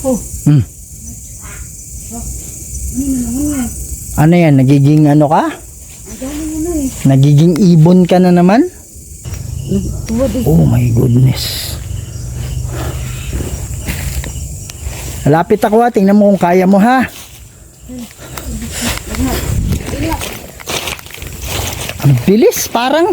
Oh. Hmm. Ano yan? Nagiging ano ka? Nagiging ibon ka na naman? Oh my goodness. Lapit ako ha. Tingnan mo kung kaya mo ha. Ang bilis parang.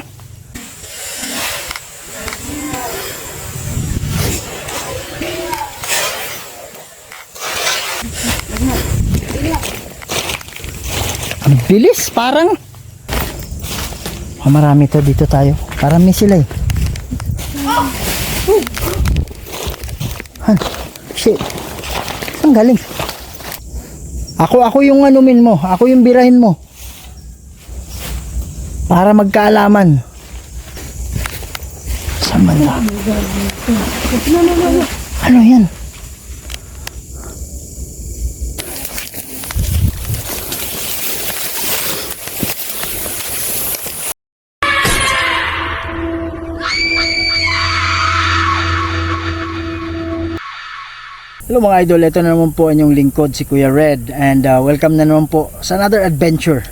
Ang bilis parang. Marami to dito tayo. Parami sila eh. Shit. Saan galing? Ako yung anumin mo. Ako yung birahin mo. Para magkaalaman. Saan ba na? Ano yan? Hello mga idol, ito na naman po ang inyong lingkod si Kuya Red and welcome na naman po sa another adventure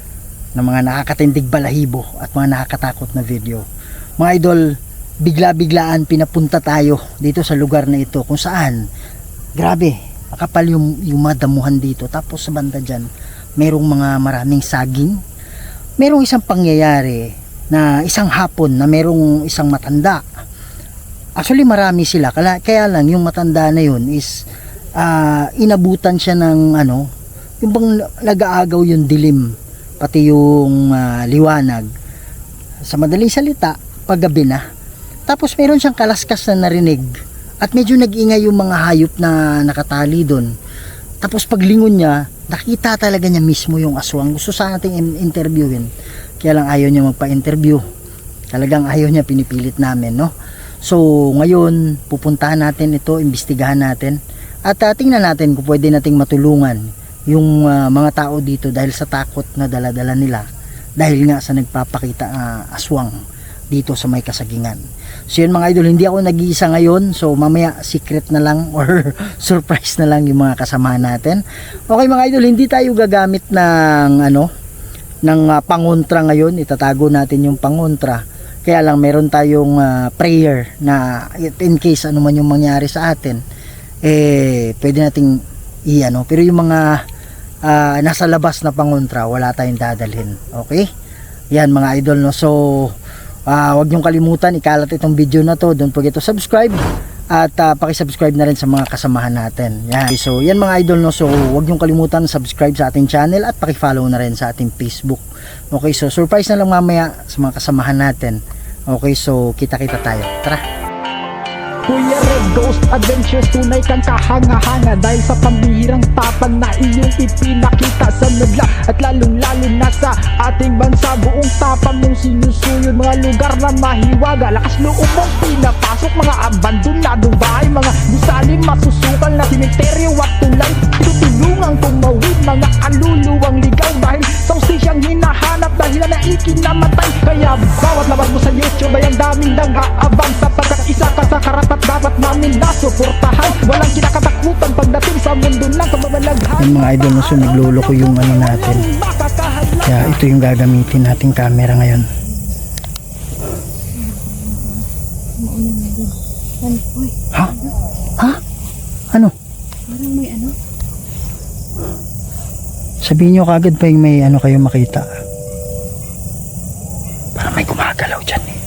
ng mga nakakatindig balahibo at mga nakakatakot na video. Mga idol, bigla-biglaan pinapunta tayo dito sa lugar na ito kung saan grabe, makapal yung madamuhan dito. Tapos sa banda dyan, merong mga maraming saging. Merong isang pangyayari na isang hapon na merong isang matanda. Actually marami sila, kaya lang yung matanda na yun is inabutan siya ng ano, yung bang nag-aagaw yung dilim pati yung liwanag, sa madaling salita paggabi na. Tapos meron siyang kalaskas na narinig at medyo nag-ingay yung mga hayop na nakatali doon. Tapos paglingon niya, nakita talaga niya mismo yung aswang. Gusto sa ating interviewin, kaya lang ayaw niya magpa-interview. Talagang ayaw niya, pinipilit namin, no? So ngayon pupuntahan natin ito, imbestigahan natin at tingnan natin kung pwede nating matulungan yung mga tao dito dahil sa takot na dala-dala nila dahil nga sa nagpapakita aswang dito sa may kasagingan. So yun mga idol, hindi ako nag-iisa ngayon, so mamaya secret na lang or surprise na lang yung mga kasama natin. Okay mga idol, hindi tayo gagamit ng pangontra ngayon, itatago natin yung pangontra. Kaya lang meron tayong prayer na in case ano man yung mangyari sa atin, pwede nating pero yung mga nasa labas na pangontra, wala tayong dadalhin. Okay? Yan mga idol, no? So wag niyong kalimutan ikalat itong video na to. Don't forget to subscribe at paki-subscribe na rin sa mga kasamahan natin. Yan. Okay, so yan mga idol, no? So wag niyong kalimutan subscribe sa ating channel at paki-follow na rin sa ating Facebook. Okay, so surprise na lang mamaya sa mga kasamahan natin. Okay, so kita-kita tayo. Tara! Kuya Red Ghost Adventures, tunay kang kahanga-hanga dahil sa pambihirang tapang na iyong ipinakita sa madla at lalong-lalo na sa ating bansa. Buong tapang mong sinusuyod mga lugar na mahiwaga, lakas loob mong pinapasok mga abandonadong bahay, mga gusaling masusukal na simenteryo at tulay. Tinutulungang tumawid mga kaluluwang ligaw dahil sa usisyang hinahanap dahil na ikinamatay. Kaya bawat labas mo sa YouTube ay ang daming nag-aabang sapagkat isa ka sa karapat dapat namin nasuportahan. Walang kinakatakutan pagdating sa mundo ng kababalaghan. Yung mga idol, no, so nagluloko yung ano natin. Kaya ito yung gagamitin nating camera ngayon. Ha? Ha? Ano? Parang may ano? Sabihin nyo kagad pa yung may ano kayo makita. Parang may gumagalaw dyan eh.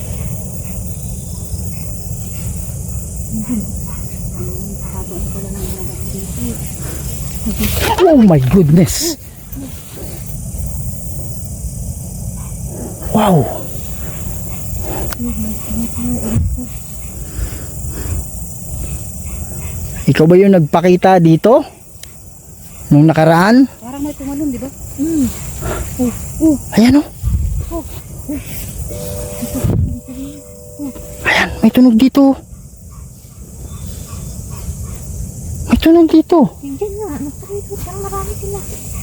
Oh my goodness. Wow. Ikaw ba yung nagpakita dito nung nakaraan? Parang may tumalon, di ba? Ayan oh. Ayan, may tunog dito. May tunog dito. Hindi nga, nagpakita. Parang marami sila.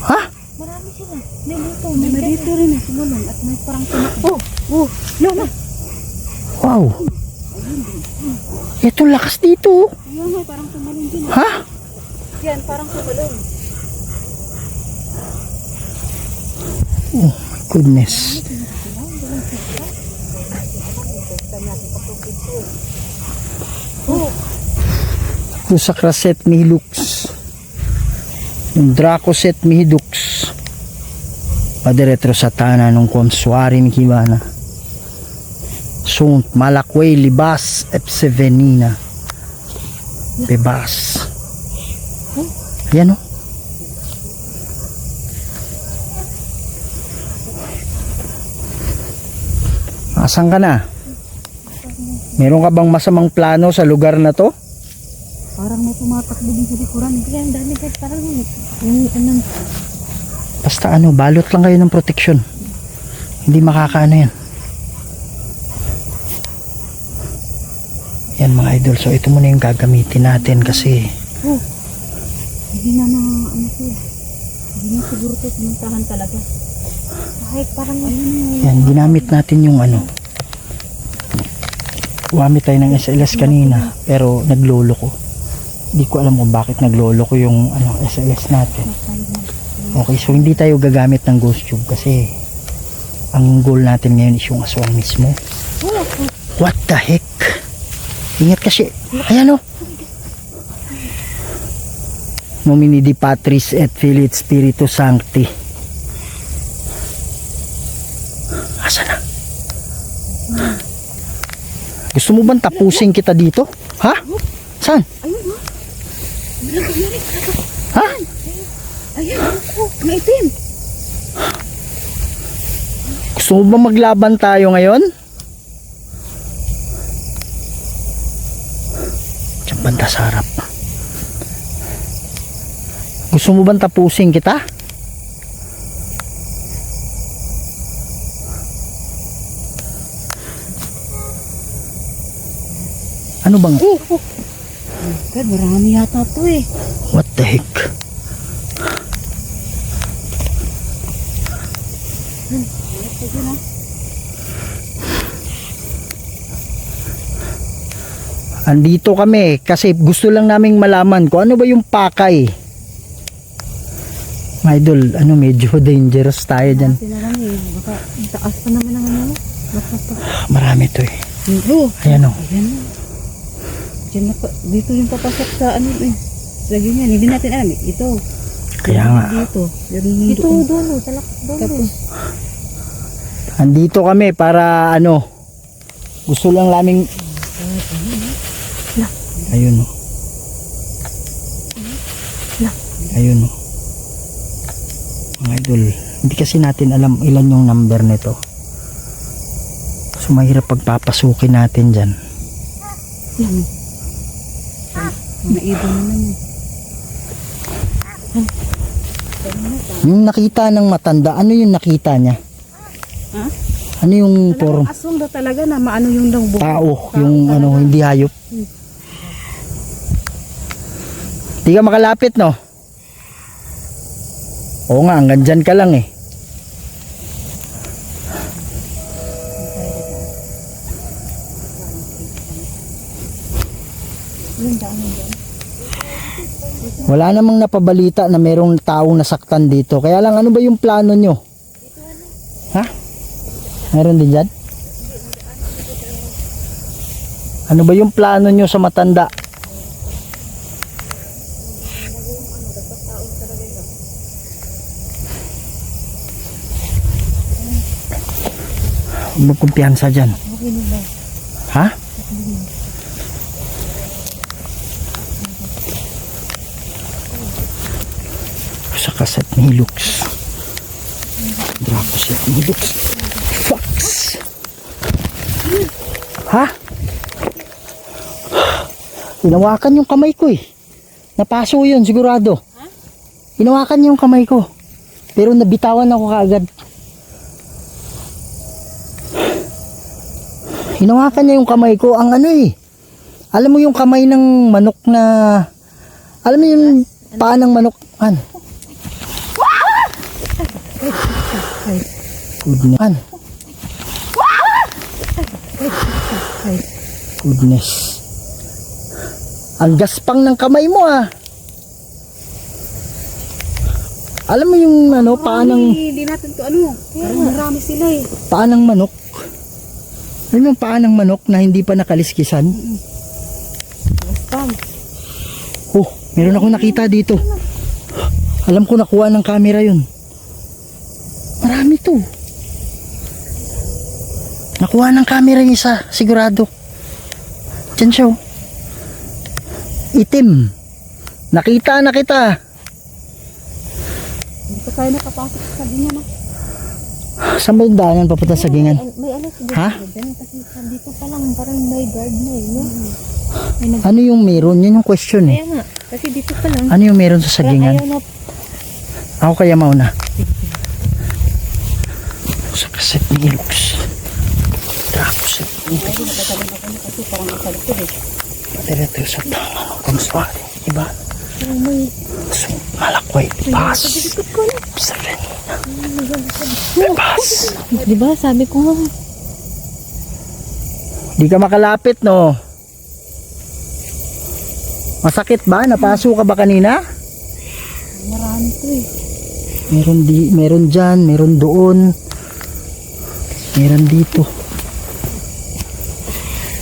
Ha? Marami sila. May dito. May dito rin na tumalon at may parang tumalon. Lama. Wow. Ito lakas dito. Ayun, may parang tumalon din. Ha? Yan, parang tumalon. Oh my goodness. Ito sa Kraset Mihilux. Yung Dracoset Mihidux. Padiretro sa tana nung Konsuari Mikibana. Sunt Malakway Libas Epsevenina. Bebas. Ayan o. Asan ka na? Meron ka bang masamang plano sa lugar na to? Parang may tumatakbo din sa likuran. Yan, dami guys. Parang yung Basta ano, balot lang kayo ng protection. Hindi makakaano yan. Yan mga idol. So ito muna yung gagamitin natin kasi hindi na ano to. Hindi na siguro to pinuntahan talaga. Kahit parang yan, ginamit natin yung ano. Gumamit tayo ng SLS kanina pero naglolo ko. Hindi ko alam kung bakit naglolo ko yung ano, SLS natin. Okay, so hindi tayo gagamit ng ghost tube kasi ang goal natin ngayon is yung aswang mismo. What the heck? Ingat kasi. Ayan o. Nomini di Patris et Filii et Spiritus Sancti. Asa na? Gusto mo bang tapusin kita dito? Ha? Saan? Ha? ayun, maitim. Gusto mo bang maglaban tayo ngayon? Diyan banda sa harap. Gusto mo bang tapusin kita? Ano bang? God, marami yata to eh. What the heck? Andito kami kasi gusto lang naming malaman kung ano ba yung pakay. Mga idol, ano, medyo dangerous tayo dyan. Kasi na lang eh, baka taas pa naman ang ano. Marami to eh. Dito. Ayan o. Ayan na. Diyan na pa, dito yung papasok sa ano eh. Lagi niyan, hindi natin alam eh. Ito. Kaya nga. Dito. Ito doon, talak doon. Tapos, Andito kami para ano, gusto lang naming ayun o. Ayun o. Mga idol, hindi kasi natin alam ilan yung number nito. So mahirap pagpapasukin natin dyan. yan. Naiba naman yun. Yung nakita ng matanda, ano yung nakita niya? Ha? Ano yung form? Aswang daw talaga na maano yung daw buhok. Tao, yung ano, hindi hayop. Hindi ka makalapit, no? Oo nga, hanggang dyan ka lang eh. Wala namang napabalita na merong taong nasaktan dito. Kaya lang, ano ba yung plano nyo? Ha? Meron din dyan? Ano ba yung plano nyo sa matanda? Huwag magkumpiyansa dyan. Ha? Sa Kraset Mihilux. Dracoset Mihilux. Fox! Ha? Hinawakan yung kamay ko eh. Napaso yun sigurado. Hinawakan yung kamay ko. Pero nabitawan ako kaagad. Hinawakan niya yung kamay ko. Ang ano eh. Alam mo yung kamay ng manok na... Alam mo yung paa ng manok. An? Goodness. Goodness. Ang gaspang ng kamay mo ah. Alam mo yung ano, paanang Hindi natin to ano. Parang marami sila eh. paanang manok. Alam mo yung paanang manok na hindi pa nakaliskisan? Basta. Oh, meron akong nakita dito. Alam ko nakuha ng camera yun. Marami to. Nakuha ng camera yung isa, sigurado. Diyan siya oh. Itim. Nakita na kita. Hindi pa tayo nakapasok sa ganyan ah. Saan ba yung daanan papunta sa gingan? May ano siguro. Ha? Dyan, kasi dito pa lang parang may guard na eh. No? May nag- Ano yung meron? Yun yung question eh. Kaya nga. Kasi dito pa lang. Ano yung meron sa sagingan? Ayaw na. Ako kaya mauna. Sa kaset ni Ilux. Tapos Kasi parang nasa likod eh. diretso sa tangan. Kamusta? Iba? Parang may So, malakway. Pas. Seven. Pas. Diba sabi ko nga. Di ka makalapit, no? Masakit ba? Napaso ka ba kanina? Marami to eh. Meron dyan, meron doon. Meron dito.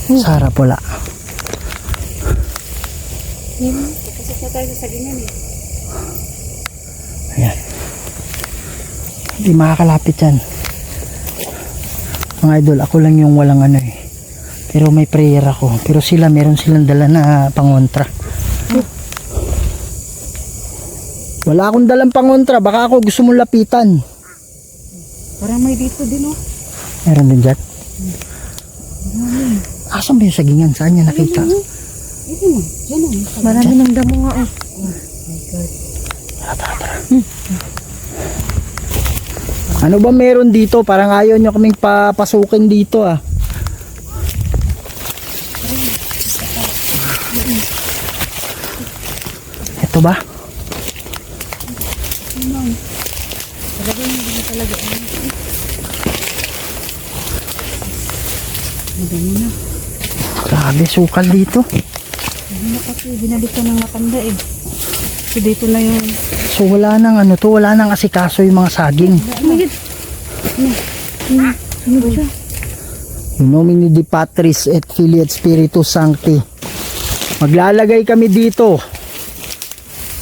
Sa harap wala. Kasi na tayo sa sagingan eh. Ayan. Hindi makakalapit yan. Mga idol, ako lang yung walang ano eh. Pero may prayer ako. Pero sila, meron silang dala na pangontra. Wala akong dalang pangontra. Baka ako gusto mong lapitan. Parang may dito din oh. Meron din dyan. Asan ba yung sagingan? Saan niya nakita? Ito mo. Yan oh. Marami ng damo nga oh. Oh my God. Tara. Ano ba meron dito? Parang ayaw nyo kaming papasukin dito ah. Ito ba? Talaga hindi na talaga. Madami na. Grabe, sukal dito. Hindi na kasi binalikan ng matanda eh. Kasi dito na yung... So wala nang ano to, wala nang asikaso yung mga saging. Oh my God. Ano ba siya? In nomine Dei Patris et Filii et Spiritus Sancti. Maglalagay kami dito.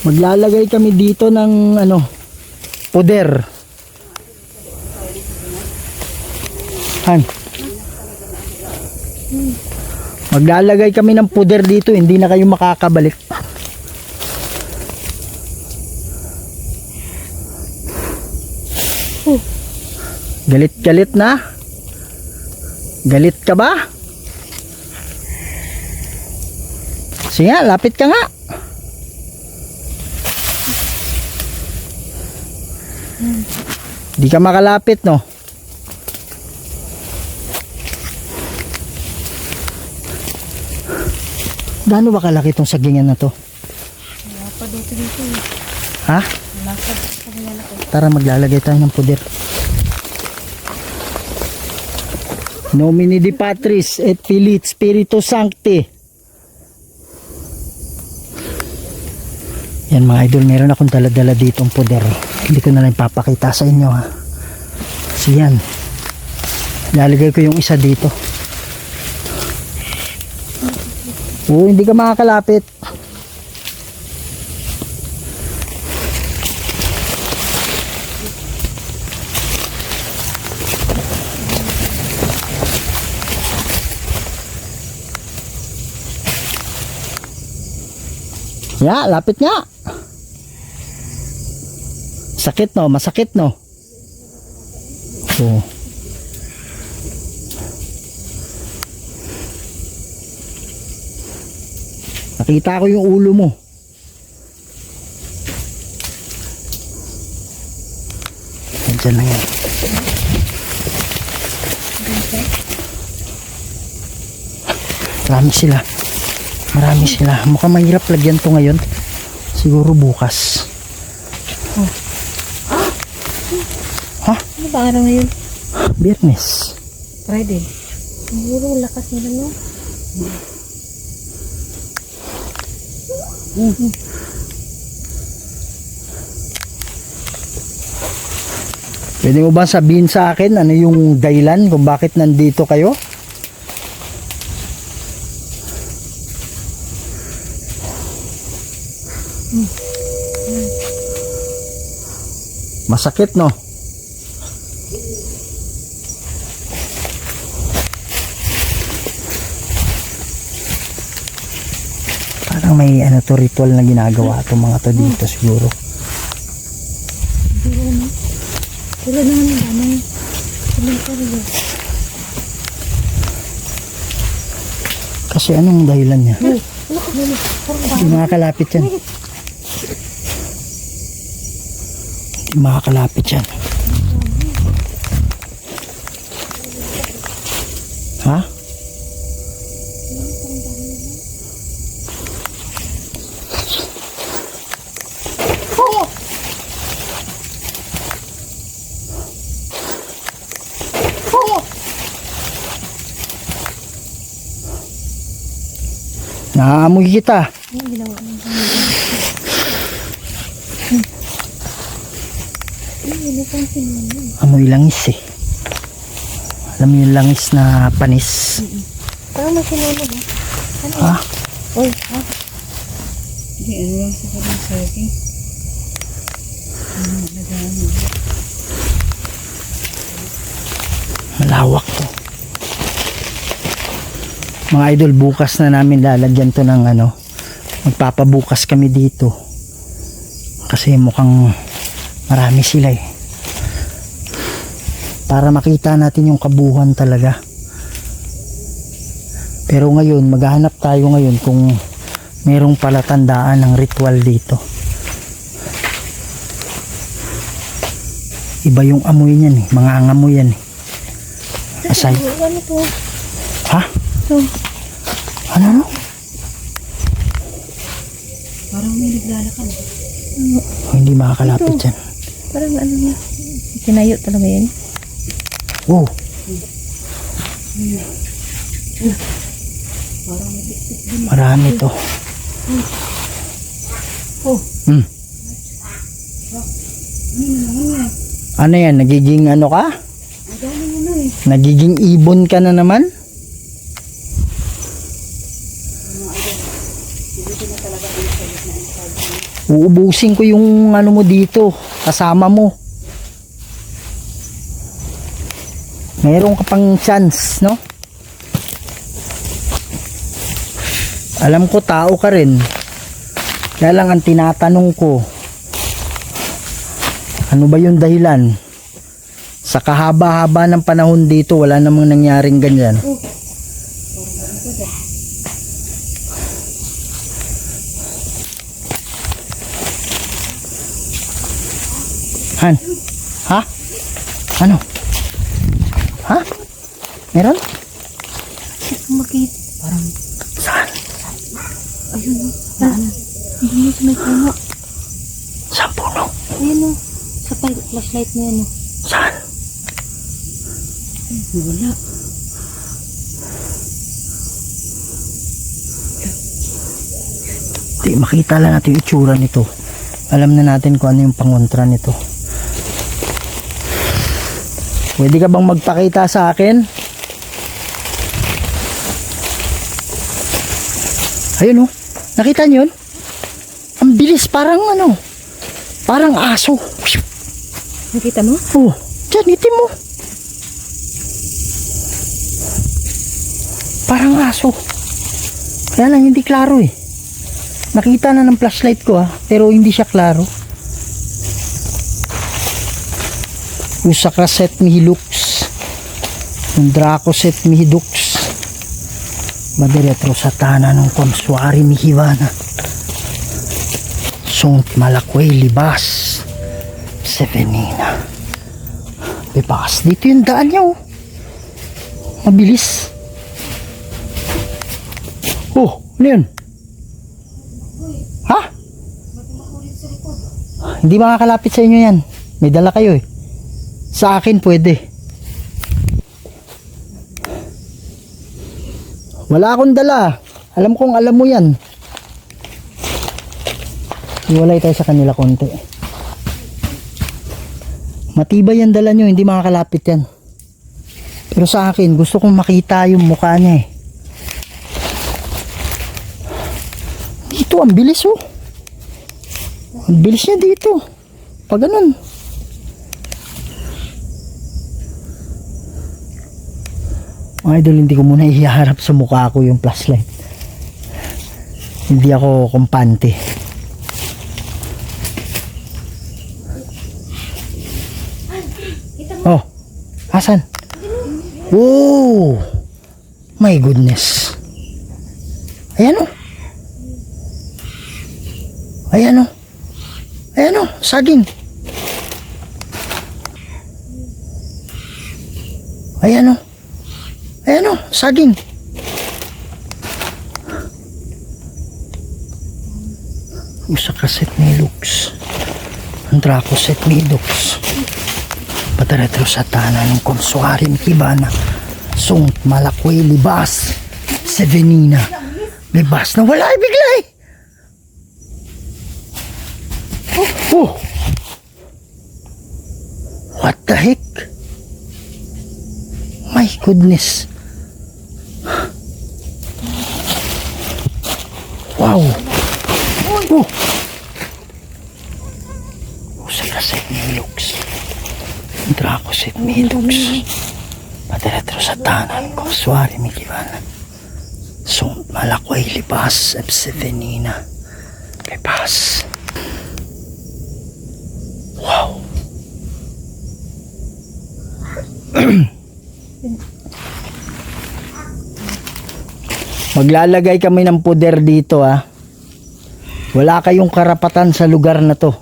Maglalagay kami dito ng ano, poder. Han. Maglalagay kami ng poder dito, hindi na kayo makakabalik. Galit na? Galit ka ba? Sige nga, lapit ka nga. Di ka makalapit, no? Gaano ba kalaki itong sagingan na to? Wala pa dito dito eh. Ha? Wala pa sa kanila ko. Tara, maglalagay tayo ng puder. Nomine Dei Patris et Filii et Spiritus Sancti. Yan mga idol, meron akong dala-dala ditong puder. Hindi ko na lang papakita sa inyo ha. Kasi yan. Lalagay ko yung isa dito. Oo, hindi ka makakalapit. Ya, lapit nga. Sakit no, masakit no. Oh. Nakita ko yung ulo mo. Diyan lang yan. Marami sila. Marami sila. Mukhang mahirap lagyan to ngayon. Siguro bukas. Ha? Ano ba araw ngayon? Biyernes. Friday. Siguro lakas nila no? Pwede mo ba sabihin sa akin ano yung dahilan kung bakit nandito kayo? Masakit, no? Parang may ano to, ritual na ginagawa itong mga to dito siguro. Wala naman yung damay. Tuloy ka rin. Kasi anong dahilan niya? Hindi makakalapit yan. Hindi makakalapit yan. Ha? Naaamoy kita. Amoy langis eh. Alam mo yung langis na panis? Parang masinolo ba? Ha? Uy, ha? Hindi, ano lang sa parang saki. Malawak to. Mga idol, bukas na namin lalagyan to ng ano. Magpapabukas kami dito. Kasi mukhang marami sila eh. Para makita natin yung kabuuan talaga. Pero ngayon, maghahanap tayo ngayon kung merong palatandaan ng ritual dito. Iba yung amoy niyan eh. Mga angamoy yan eh. Aside. Ano to? Ha? Ito. Ano? Parang may naglalakad. Oh, hindi makakalapit yan. Parang ano niya. Tinayo talaga yan. Oh. Marami to. Oh. Hmm. Ano yan? Nagiging ano ka? Nagiging ibon ka na naman? Uubusin ko yung ano mo dito. Kasama mo. Meron ka pang chance, no? Alam ko tao ka rin. Kaya lang ang tinatanong ko, ano ba yung dahilan? Sa kahaba-haba ng panahon dito, wala namang nangyaring ganyan. Han? Ha? Ano? Ha? Meron? Makit. Parang. Saan? Ayun o. Saan? Ayun o, sa may puno. Saan puno? Ayun o. Sa flashlight na yan o. Saan? Wala. Di, makita lang natin yung itsura nito. Alam na natin kung ano yung pangontra nito. Pwede ka bang magpakita sa akin? Ayun oh. Nakita niyo yun? Ang bilis, parang ano. Parang aso. Nakita mo? Oh, dyan, itim mo. Parang aso. Kaya lang hindi klaro eh. Nakita na ng flashlight ko pero hindi siya klaro. Usaka set mihi lux. Yung Draco set mihi dux. Madiretro satana ng konswari mihivana. Sunt malakway libas. Sevenina. Bebas. Dito yung daan niya oh. Mabilis. Oh, ano yun? Ha? Hindi makakalapit sa inyo yan. May dala kayo eh. Sa akin pwede. Wala akong dala. Alam kong alam mo yan. Iwalay tayo sa kanila konti. Matibay ang dala nyo, hindi makakalapit yan. Pero sa akin, gusto kong makita yung mukha niya eh. Dito, ang bilis oh. Ang bilis niya dito. Pag ganun. Mga idol, hindi ko muna iharap sa mukha ko yung flashlight. Hindi ako kumpante. Oh, asan? Oh, my goodness. Ayan oh. Ayan oh. Ayan oh, saging. Ayan oh. Ayan oh, saging. Usa kaset ni Lux. Ang Dracoset ni Lux. Padaretro sa tanan ng konsuari ni Kibana. Sungt malakway libas. Sevenina. Libas na wala ibiglay. Oh. What the heck? My goodness. Wow. Oh. Usa kaset ni Lux. Dracoset ni Lux. Padaretro sa tanan ko suwari mi Kibana. Sungt malakway libas at sevenina. Libas. Wow. Maglalagay kami ng puder dito ah. Wala kayong karapatan sa lugar na to.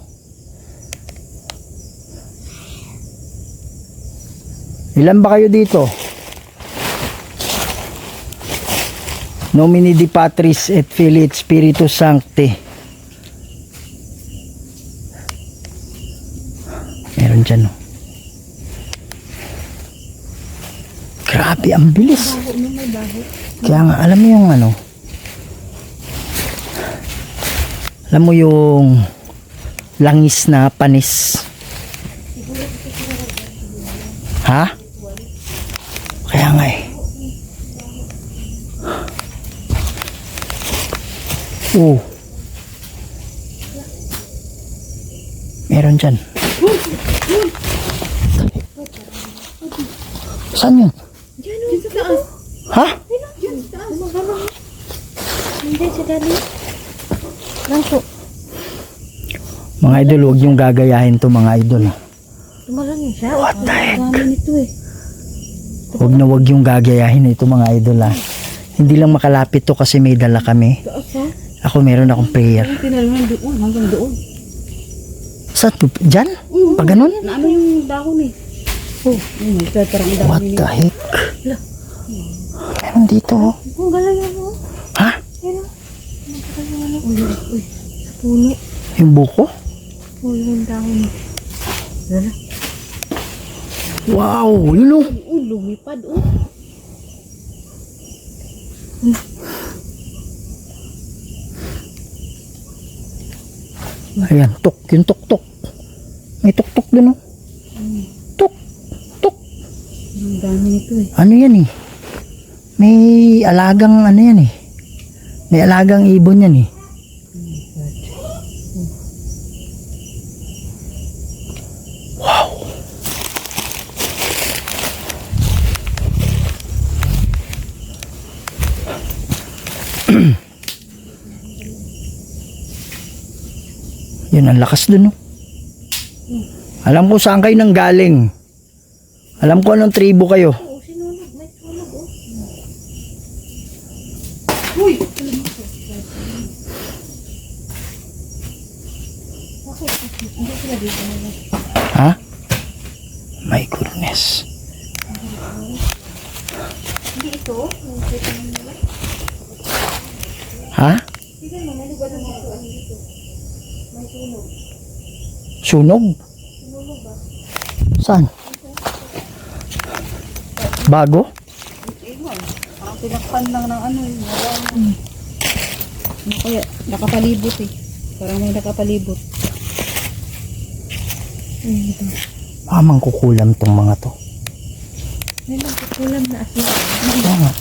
Ilan ba kayo dito? Nomini di Patris et Filii et Spiritus Sancti. Meron dyan oh. Grabe, ang bilis. Kaya nga, alam mo yung ano, alam mo yung langis na panis. Ha? Kaya nga eh. Oh. Meron dyan. Saan yun? Diyan sa taas. Ha? Diyan sa taas. Hindi sa dali. Langko. Mga idol, huwag yung gagayahin to mga idol. Tumalan niya siya. What the heck? Dami nito eh. Huwag na huwag yung gagayahin ito mga idol ha. Hindi lang makalapit to kasi may dala kami. Taas ha? Ako meron akong prayer. Tinalaman doon. Hanggang doon. Sa dyan? Pag ganun? Naano yung dahon eh. Oh my God. Parang ang dami What the heck? Meron dito oh. Ang galang yan oh. Ha? Yan oh. Uy. Uy. Puno. Yung buko? Uy. Yung dahon. Lala. Wow! Yun oh. Uy. Lumipad oh. Ayan, tok. Yung tok-tok. May tok-tok dun oh. Tok. Tok. Ang dami nito eh. Ano yan eh? May alagang ano yan eh. May alagang ibon yan eh. Wow. Yun ang lakas dun oh. Alam ko saan kayo nang galing. Alam ko anong tribo kayo. Oo, sinunog. May sunog oh. Uy! Bakit? Hindi sila dito na. Ha? My goodness. Hindi ito. Ha? Sige mo, nalugad ang ito. Ano dito? May sunog. Sunog? Sunog ba? Saan? Bago? Ewan. Parang tinakpan lang ng ano eh. Ano kaya? Nakapalibot eh. Parang may nakapalibot. Ay, ito. Baka mangkukulam tong mga to. May magkukulam na asin. Oo nga.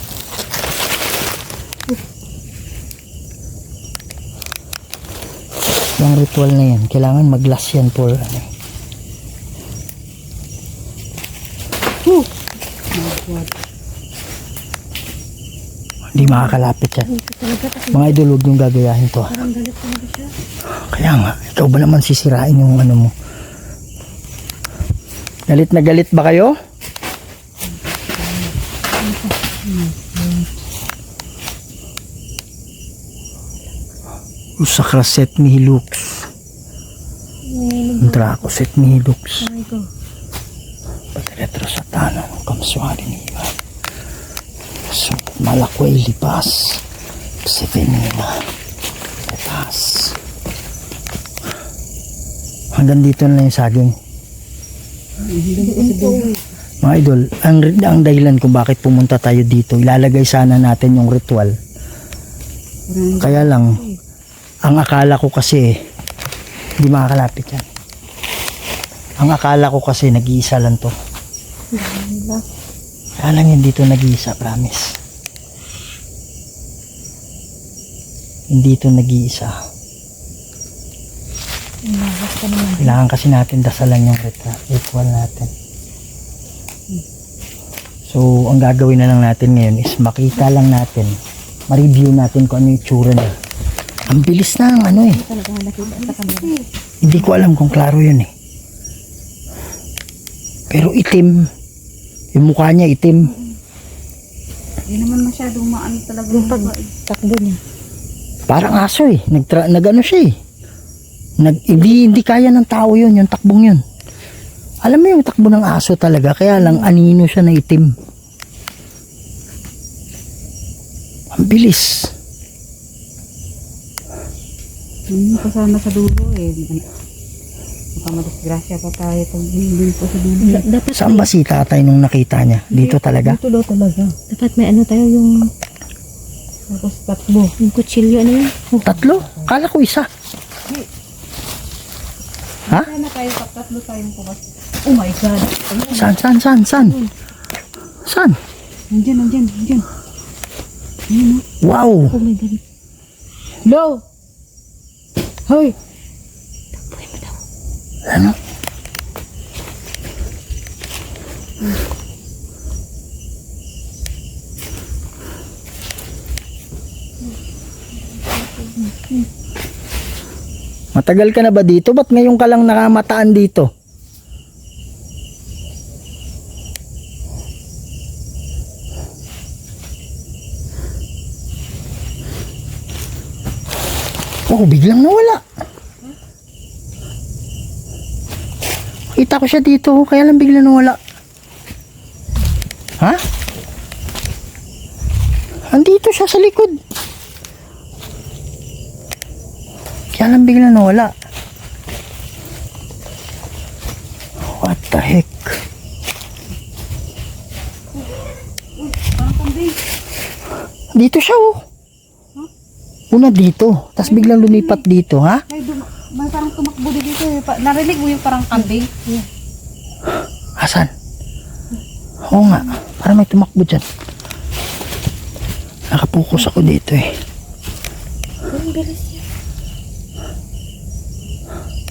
Yung ritual na yan, kailangan mag-last yan for ano. Oh my God. Hindi makakalapit yan. Ito talaga kasi Mga idol, huwag niyong gagayahin to. parang galit talaga siya. Kaya nga, ikaw ba naman sisirain yung ano mo? Galit na galit ba kayo? Usakra set mi hilux. Drako set mi hilux. Aray ko. Pagretro sa tanong, kamswari niya. So, malakway lipas. Sevenina. Lipas. Hanggang dito na lang yung saging. Mga idol, ang dahilan kung bakit pumunta tayo dito, ilalagay sana natin yung ritual. Kaya lang, ang akala ko kasi, hindi makakalapit yan. Ang akala ko kasi, nag-iisa lang to. Kaya lang yun dito nag-iisa, promise. Hindi to nag-iisa. Kailangan kasi natin dasalan yung ritual natin. So, ang gagawin na lang natin ngayon is makita lang natin, ma-review natin kung ano yung tsura niya. Ang bilis na ang ano eh. Talaga nakita sa kamera. Hindi ko alam kung klaro yun eh. Pero itim. Yung mukha niya itim. Hindi naman masyadong maano talaga yung pagtakbo niya. Parang aso eh. Nag-ano siya eh. Hindi kaya ng tao yun, yung takbong yun. Alam mo yung takbo ng aso talaga, kaya lang anino siya na itim. Ang bilis. Hindi pa sana sa dulo eh. Baka madisgrasya pa tayo pag hindi po sa dulo. Dapat Saan ba si tatay nung nakita niya? Dito talaga? dito daw talaga. Dapat may ano tayo yung tapos takbo. Yung kutsilyo ano yun? Tatlo? Kala ko isa. Ha? Sana tayo tatlo tayong pumas. Oh my God. Saan? Saan? Nandiyan. Wow! Oh my God. Low! Hoy! Takboy mo daw. Ano? Matagal ka na ba dito? Ba't ngayon ka lang nakamataan dito? Oh, biglang nawala. Kita ko siya dito, kaya lang biglang nawala. Ha? Andito siya sa likod. Kaya lang biglang nawala. What the heck? Dito siya oh. Una dito, tapos biglang lumipat dito, ha? May parang tumakbo dito eh. Narinig mo yung parang kambing? Asan? Oo nga, parang may tumakbo dyan. Nakapokus ako dito eh. Ang bilis niya.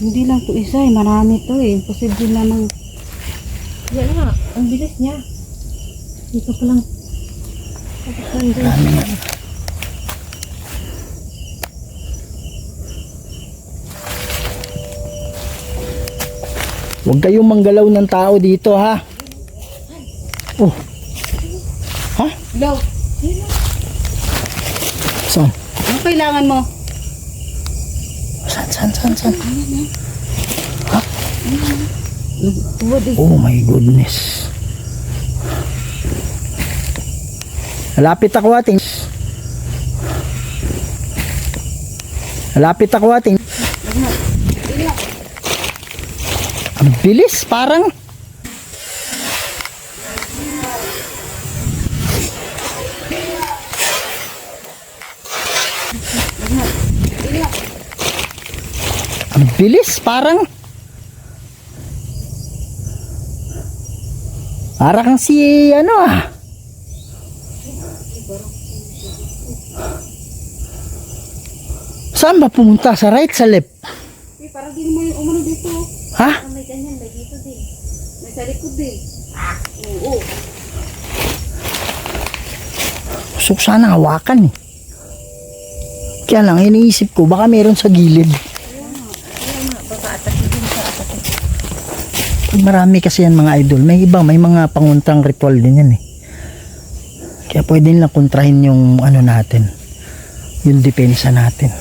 Hindi lang to isa eh. Marami to eh. Imposible namang. Yan nga. Ang bilis niya. Dito pa lang. Marami nga. Huwag kayong manggalaw ng tao dito, ha? Oh. Ha? Low. Saan? Ano kailangan mo? Saan? Ha? What is... Oh my goodness. Malapit ako ating. Ang bilis, parang. Ang bilis, parang. Para kang si ano ah. Saan ba pumunta? Sa right, sa left? Parang di naman yung umano dito. Ha? May ganyan, may dito din. May sa likod din. Oo. Gusto ko sana hawakan eh. Kaya lang, iniisip ko, baka meron sa gilid. Kaya nga, baka atake din sa atake. Pag marami kasi yan mga idol, may iba, may mga panguntang ritual din yan eh. Kaya pwede nilang kontrahin yung ano natin, yung depensa natin.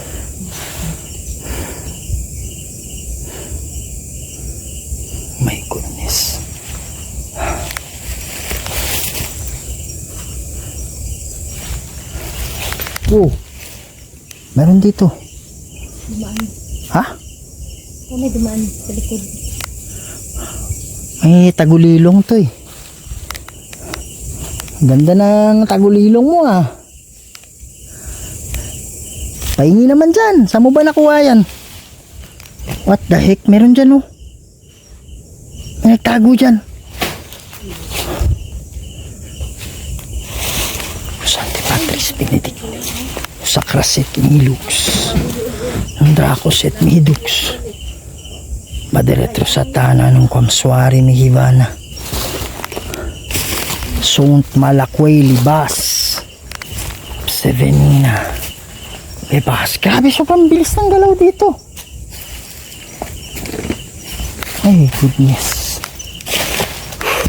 My goodness. Oh, meron dito. Dumaan. Ha? May dumaan sa likod. May tagulilong to eh. Ganda ng tagulilong mo ah. Pahingi naman dyan. Saan mo ba nakuha yan? What the heck? Meron dyan oh. May nagtago dyan. Santi Patris Benedictus. Sacras et Nilux. Andracos et Midux. Maderetro Satana nung Quamsuari Mihivana. Sunt Malakway Libas. Sevenina. Bebas. Grabe, sobrang bilis ng galaw dito. Ay, goodness.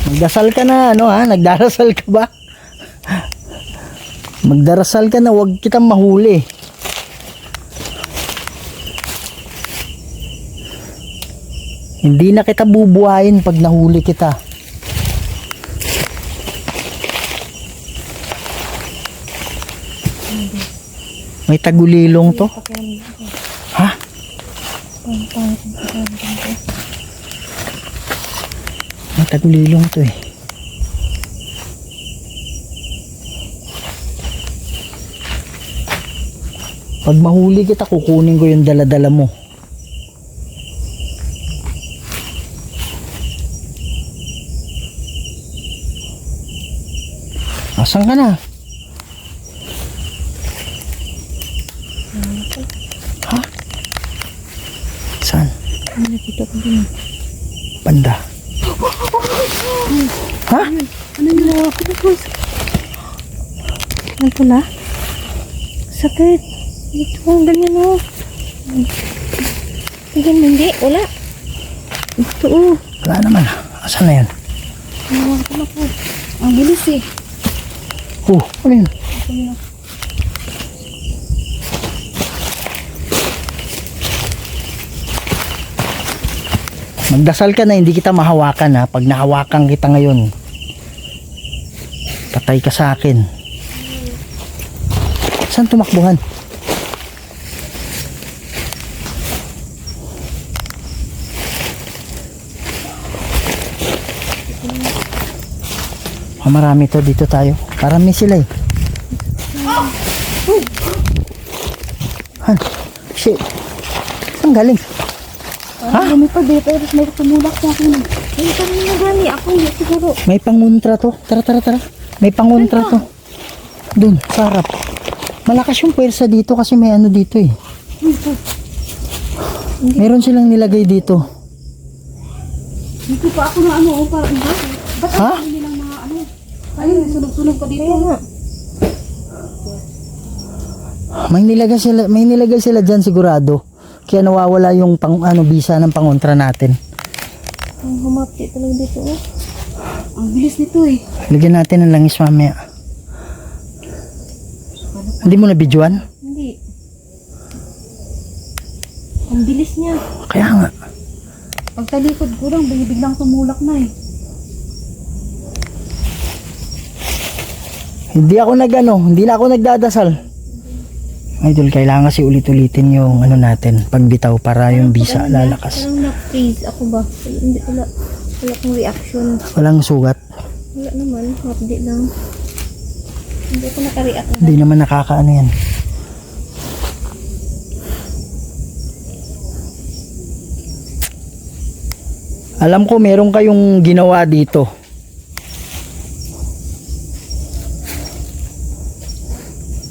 Magdasal ka na, ano ha? Nagdarasal ka ba? Magdarasal ka na, huwag kitang mahuli. Hindi na kita bubuhayin pag nahuli kita. May tagulilong to? Ha? May tagulilong to eh. Pag mahuli kita, kukunin ko yung dala-dala mo. Asan ka na? Ha? Saan? Nakita ko din. Banda. Ha? Ano yung ako na po? Ano pala? Sakit. Ito ang ganyan o. Hindi. Wala. Ito o. Wala naman. Asan na yan? Nawa ko na po. Ang bilis eh. Oh, ano yun? Magdasal ka na, hindi kita mahawakan ha. Pag nahawakan kita ngayon, patay ka sa akin. Saan tumakbuhan? Marami to, dito tayo. Marami sila eh. Han, shit. Saan galing? Parang may pa dito. Tapos may tumulak sa akin. May kami na gani. Ako hindi siguro. May panguntra to. Tara. May panguntra to. Dun, sa harap. Malakas yung pwersa dito kasi may ano dito eh. Meron silang nilagay dito. Hindi pa ako na ano. Parang ba? Ba't Ha? ang nilang mga ano? Ayun, sunog-sunog pa dito. May nilagay sila diyan sigurado. Kaya nawawala yung bisa ng pangontra natin. Ang humapti talaga dito oh. Ang bilis nito eh. Lagyan natin ng langis mamaya. Hindi mo na videoan? Hindi. Ang bilis niya. Kaya nga. Pagtalikod ko lang, biglang tumulak na eh. Hindi na ako nagdadasal. Idol, kailangan kasi ulit-ulitin yung ano natin, pagbitaw para yung bisa lalakas. Parang na-freeze ako ba? Hindi, wala akong reaction. Walang sugat. Wala naman, hapdi lang. Hindi ako naka-react. Hindi naman nakakaano yan. Alam ko meron kayong ginawa dito.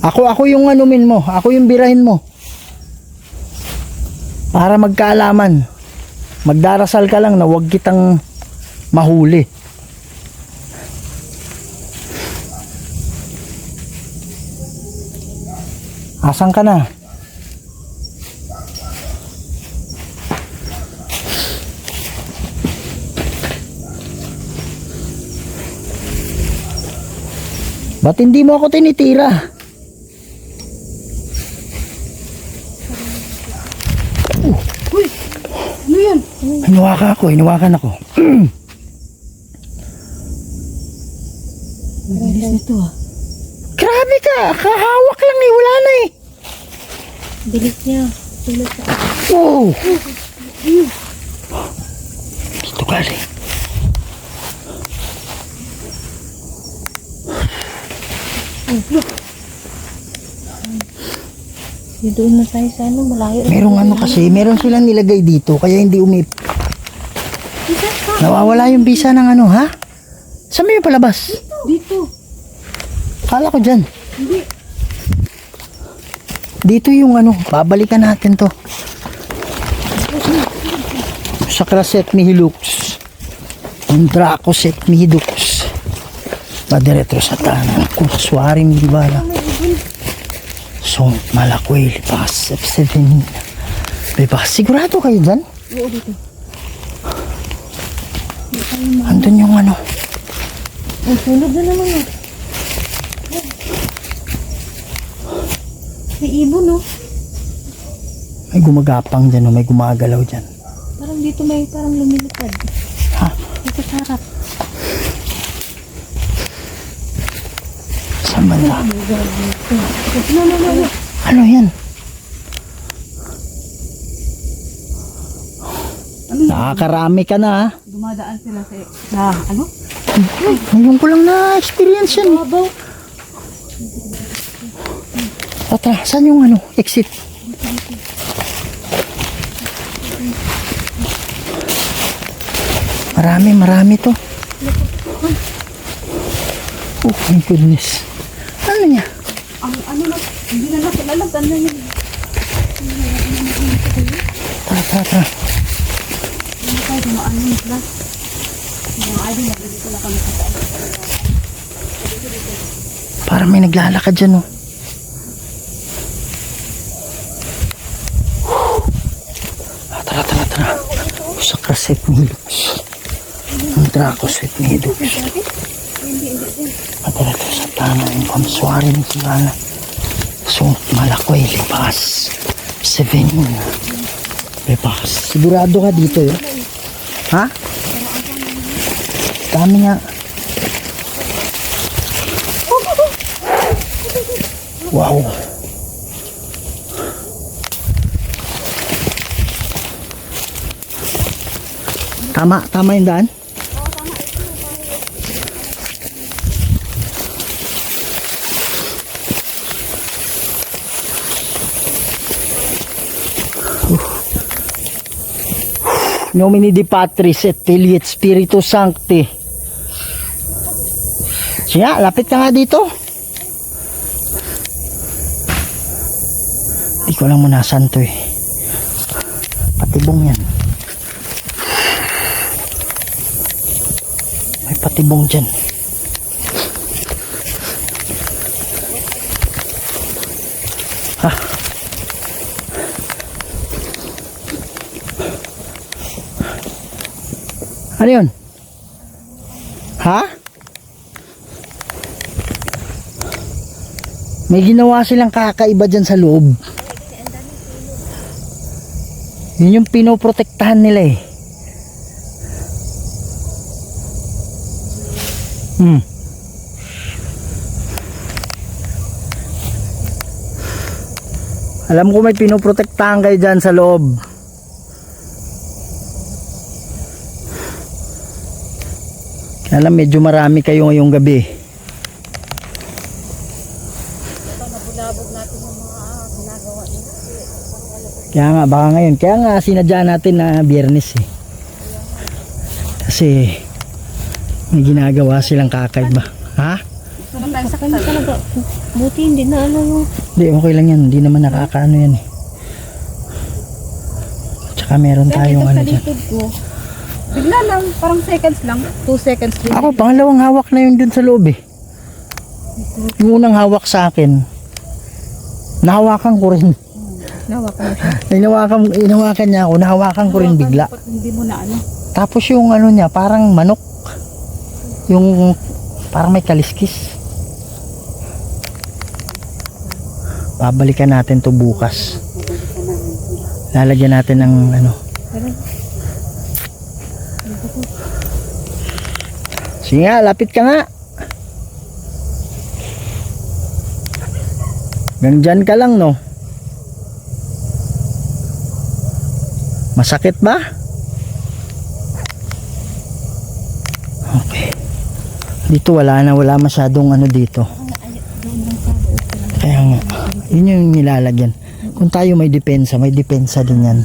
Ako yung anumin mo. Ako yung birahin mo. Para magkaalaman. Magdarasal ka lang na huwag kitang mahuli. Asan ka na? Ba't hindi mo ako tinitira? Uy! Ano yan? Hinawakan ako. Mabilis nito ah. Grabe ka, kahawak lang eh, wala na eh. Bilis niya. Tulad sa Wow! Dito galing. doon na tayo sa ano, malayo. Merong ano kasi, meron silang nilagay dito, kaya hindi nawawala yung bisa ng ano, ha? Saan mo yung palabas? Dito. Kala ko dyan. Hindi. Dito yung ano, babalikan natin to. Sa Kraset Mihilux. Ang Dracoset Mihidux. Padiretro sa tanang Kuswaring Dibala. So, Malakway, Lipas, F7. Lipas, sigurado kayo dyan? Oo, dito. Andun yung ano. Ang sunod na naman ah. May ibon no? May gumagapang dyan, may gumagalaw dyan. Parang dito may parang lumilipad. Ha? Dito sa harap. Saan banda? No. Ano yan? Nakakarami ka na ha? Dumadaan sila sa ano? Ngayon ko lang na-experience yan. Babaw. Tara, saan yung ano? Exit. Marami to. Oh my goodness. Ano niya? Ang ano na, hindi na nakilala. Tanda niya. Tara. Hindi tayo dumaan yung class. Mga idol, dito na kami sa taas. Parang may naglalakad dyan oh. Tara. Sa Kraset Mihilux. Ang Dracoset Mihidux. Padiretro sa tanang Kuswaring Dibala. So, Malakway, Lipas. 7. Lipas. Sigurado ka dito yun? Ha? Dami nga. Wow. Tama yung daan? Nomini di Patris et Filii et Spiritus Sancti. Siya, lapit ka nga dito. Di ko lang muna saan to eh. Patibong yan. May patibong dyan. Ha? Ano yun? Ha? May ginawa silang kakaiba dyan sa loob. Yun yung pinoprotektahan nila eh. Alam ko may pinoprotektahan kayo dyan sa loob. Kaya lang medyo marami kayo ngayong gabi. Kaya nga, baka ngayon. Kaya nga, sinadya natin na Biyernes eh. Kasi, may ginagawa silang kakaiba. Ha? Sa kanya talaga. Buti hindi na ano yung... Hindi, okay lang yan. Hindi naman nakakaano yan eh. Tsaka meron tayong ano sa dyan. likod ko. Bigla lang, parang seconds lang. 2 seconds lang. Ako, pangalawang hawak na yun dun sa loob eh. Yung unang hawak sa akin, nahawakan ko rin. Nawakan mo siya. Inawakan niya ako, nahawakan ko rin bigla. Dapat hindi mo na ano. Tapos yung ano niya, parang manok. Yung parang may kaliskis. Babalikan natin to bukas. Lalagyan natin ng ano. Sige nga, lapit ka nga. Nandyan ka lang, no? Masakit ba? Okay. Dito wala masyadong ano dito. Kaya nga, yun yung nilalagyan. Kung tayo may depensa din yan.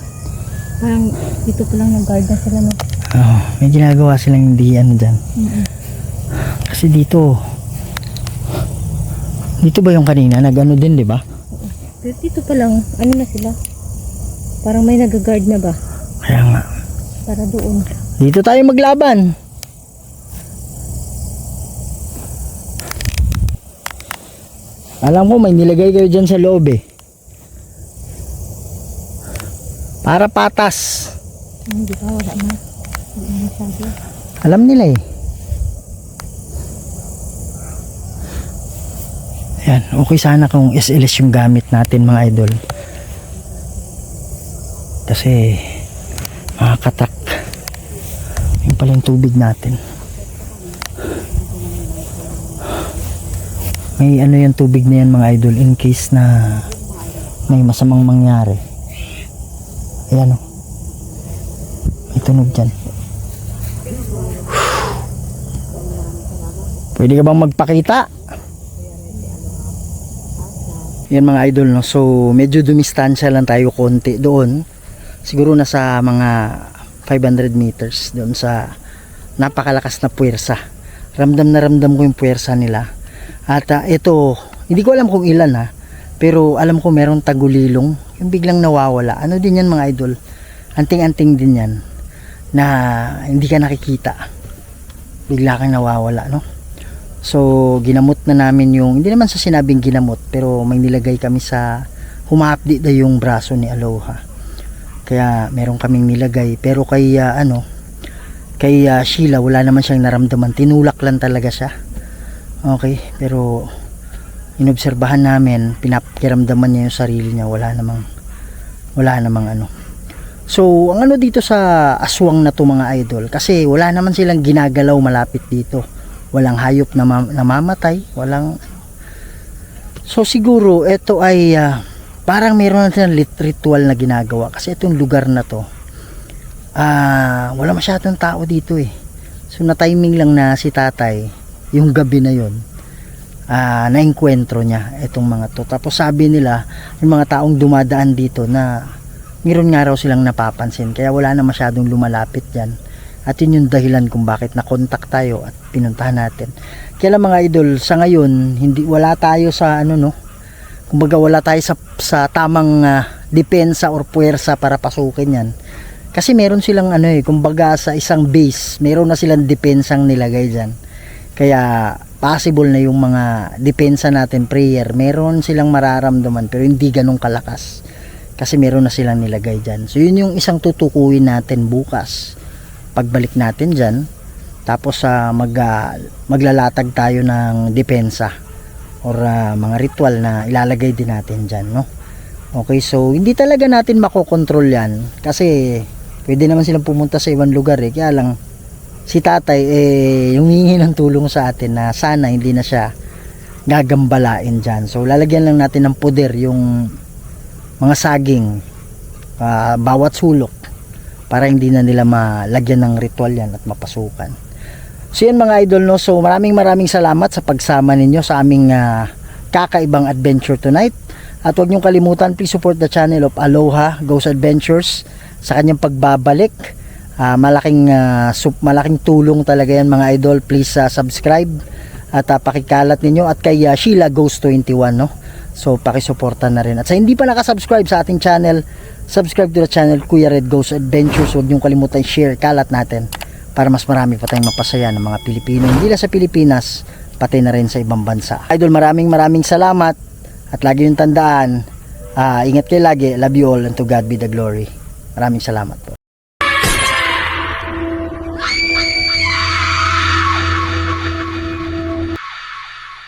Parang dito pa lang nag-guard na sila, no? Oh, may ginagawa silang hindi ano dyan. Kasi dito ba yung kanina? Nag-ano din, di ba? Pero dito pa lang, ano na sila? Parang may nag-guard na ba? Kaya nga. Para doon. Dito tayo maglaban. Alam ko may nilagay kayo dyan sa loob eh. Para patas. Hindi ba? Wala na. Wala na sabi. Alam nila eh. Ayan, okay sana kung SLS yung gamit natin mga idol. Kasi makakatak. Yung pala yung tubig natin. May ano yung tubig na yan mga idol in case na may masamang mangyari. Ayan o. May tunog dyan. Pwede ka bang magpakita? Yan mga idol, no? So medyo dumistansya lang tayo konti doon. Siguro nasa mga 500 meters doon sa napakalakas na puwersa. Ramdam na ramdam ko yung puwersa nila. At ito, hindi ko alam kung ilan ha, pero alam ko meron tagulilong, yung biglang nawawala. Ano din yan mga idol? Anting-anting din yan na hindi ka nakikita. Bigla kang nawawala, no? So ginamot na namin yung, hindi naman sa sinabing ginamot, pero may nilagay kami sa huma-update na yung braso ni Aloha. Kaya meron kaming nilagay, pero kay kay Sheila wala naman siyang naramdaman, tinulak lang talaga siya. Okay, pero inobserbahan namin, pinakiramdaman niya yung sarili niya, wala namang ano. So ang ano dito sa aswang na to mga idol, kasi wala naman silang ginagalaw malapit dito, walang hayop na namamatay, walang. So siguro ito ay parang meron na silang ritual na ginagawa, kasi itong lugar na to wala masyadong tao dito eh. So na timing lang na si tatay yung gabi na yun na-enkwentro niya itong mga to. Tapos sabi nila yung mga taong dumadaan dito na meron nga raw silang napapansin, kaya wala na masyadong lumalapit dyan. At yun yung dahilan kung bakit na-contact tayo at pinuntahan natin. Kaya lang mga idol, sa ngayon wala tayo sa ano, no, kumbaga wala tayo sa tamang depensa or puwersa para pasukin yan. Kasi meron silang ano eh, kumbaga sa isang base meron na silang depensang nilagay dyan. Kaya possible na yung mga depensa natin, prayer, meron silang mararamdaman pero hindi ganun kalakas. Kasi meron na silang nilagay dyan. So yun yung isang tutukuyin natin bukas. Pagbalik natin dyan, tapos maglalatag tayo ng depensa or mga ritual na ilalagay din natin dyan, no? Okay, so hindi talaga natin makokontrol yan. Kasi pwede naman silang pumunta sa ibang lugar eh. Kaya lang si tatay yung hihingi ng tulong sa atin na sana hindi na siya gagambalain dyan. So lalagyan lang natin ng poder yung mga saging bawat sulok para hindi na nila malagyan ng ritual yan at mapasukan. So yan mga idol, no? So maraming salamat sa pagsama ninyo sa aming kakaibang adventure tonight. At huwag niyong kalimutan, please support the channel of Aloha Goes Adventures sa kanyang pagbabalik. Malaking tulong talaga yan mga idol. Please subscribe at pakikalat ninyo, at kay Sheila Ghost 21, no? So pakisuporta na rin. At sa hindi pa nakasubscribe sa ating channel, subscribe to the channel Kuya Red Ghost Adventures. Huwag niyong kalimutan share, kalat natin para mas marami pa tayong mapasaya ng mga Pilipino, hindi lang sa Pilipinas, pati na rin sa ibang bansa. Idol, maraming salamat, at lagi yung tandaan, ingat kayo lagi. Love you all, and to God be the glory. Maraming salamat po.